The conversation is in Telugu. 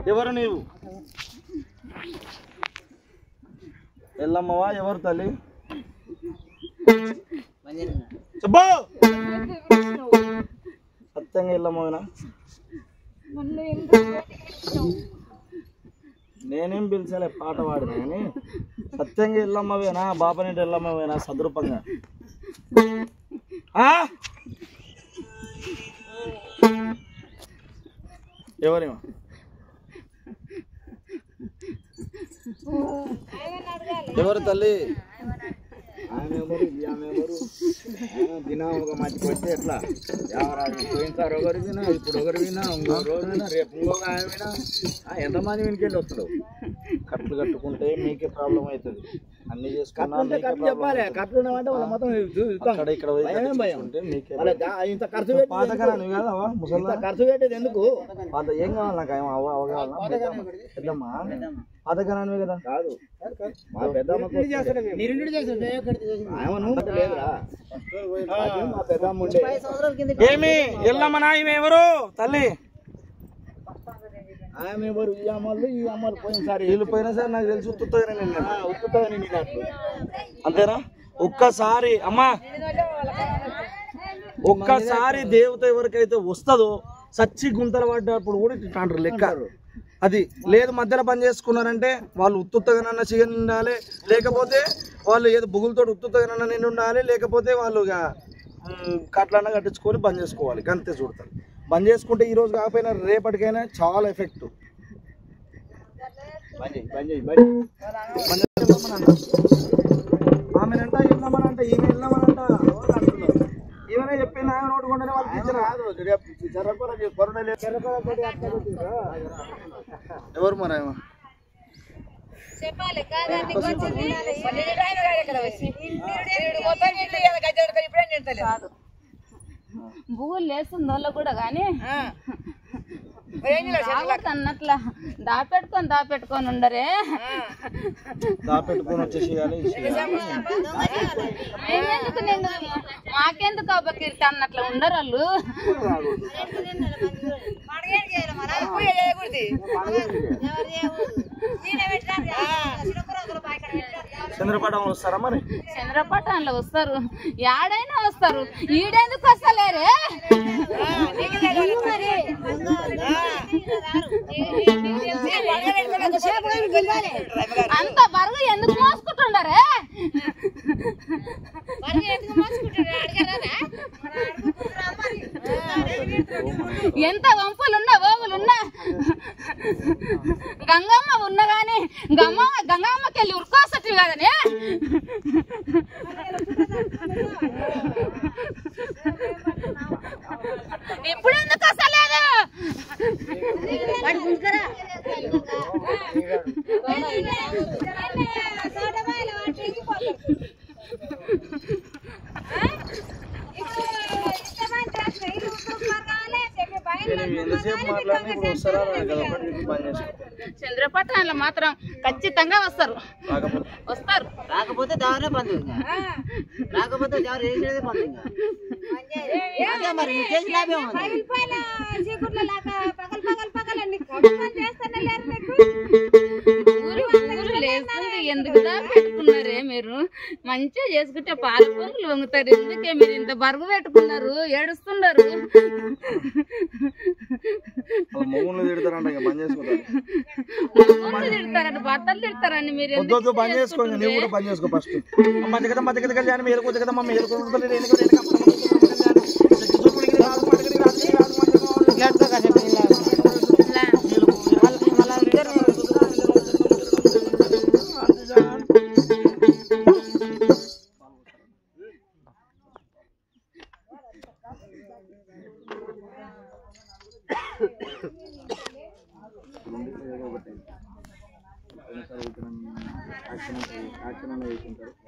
ఎవరు నీవు? ఎల్లమ్మవా ఎవరు తల్లి చెప్పు సత్యంగా ఎల్లమ్మవేనా నేనేం పిలిచాలే పాట పాడినా కానీ సత్యంగా ఎల్లమ్మవేనా బాపనేటి ఎల్లమ్మవేనా సదరూపంగా ఎవరేమో ఎవరు తల్లి ఆమె ఎవరు ఆమె ఎవరు దినం ఒక మట్టి కొట్టి ఎట్లా పోయినసారి ఒకరు వినా ఇప్పుడు ఒకరు వినా ఇంకో రోజు వినా రేపు ఇంకొక ఆమె వినా ఎంతమంది వెనుకెళ్ళి వస్తాడు కట్లు కట్టుకుంటే మీకే ప్రాబ్లం అవుతుంది అన్ని చేసుకున్నా చెప్పాలి కట్లు మొత్తం ఇక్కడ ఇంత ఖర్చు పాతకాలం కాదవా ముసలి ఖర్చు పెట్టేది ఎందుకు పాత ఏం కావాలి నాకు ఏమో అవగాహన పెద్దమ్మా పాతకాలానివే కదా కాదు మా పెద్దమ్మ ఏమి ఎల్లమ్మనా ఈమె ఎవరు తల్లి ఆమె ఎవరు ఈ అమ్మలు పోయినసారి వీళ్ళు పోయినా సార్ నాకు తెలిసి ఉత్తుతాయని అంతేనా ఒక్కసారి అమ్మా ఒక్కసారి దేవత ఎవరికైతే వస్తుందో సచ్చి గుంతలు పడ్డప్పుడు కూడా ఇట్లా లెక్క అది లేదు మధ్యలో పని చేసుకున్నారంటే వాళ్ళు ఉత్తుత్తగానన్నా చికెన్ ఉండాలి లేకపోతే వాళ్ళు ఏదో బుగులతో ఉత్తుత్తగానన్నా నిండి ఉండాలి లేకపోతే వాళ్ళు కట్లన్నా కట్టించుకొని బంద్ చేసుకోవాలి అంతే చూడతారు బంద్ చేసుకుంటే ఈ రోజు కాకపోయినా రేపటికైనా చాలా ఎఫెక్ట్ ఆమెనంట వెళ్ళమనంట ఈమె వెళ్ళమనంట ఈమెనే చెప్పింది ఆమె నోటుకుంటేనే వాళ్ళు ఎవరు మరి భూగులు లేస్తుందో కూడా కానీ అన్నట్లా దాపెట్టుకొని ఉండరే దాపెట్టుకొని వచ్చేసి మాకెందుకు కీర్తి అన్నట్లు ఉండరు వాళ్ళు చంద్రపటంలో వస్తారా మరి చంద్రపటంలో వస్తారు యాడైనా వస్తారు ఈడెందుకు వస్తలేరే అంత బరువు ఎందుకు మోసుకుంటుండరే ఎంత వంపులున్నా ఓవులున్నా గంగమ్మ ఉన్నా గాని గంగమ్మకి వెళ్ళి ఉరుకోసట్టు కదనే ఇప్పుడు ఎందుకు వస్తలేదు చంద్రపట్నంలో మాత్రం ఖచ్చితంగా వస్తారు రాకపోతే దావనే బంద్ రాకపోతే మరి ఎందుకు పెట్టుకున్నారే మీరు మంచిగా చేసుకుంటే పాల పొంగులు వంగుతారు ఎందుకే మీరు ఇంత బరువు పెట్టుకున్నారు ఏడుస్తున్నారు తిడతారంట భర్తలు తిడతారండి మీరు యాక్షన్ చేస్తుంటారు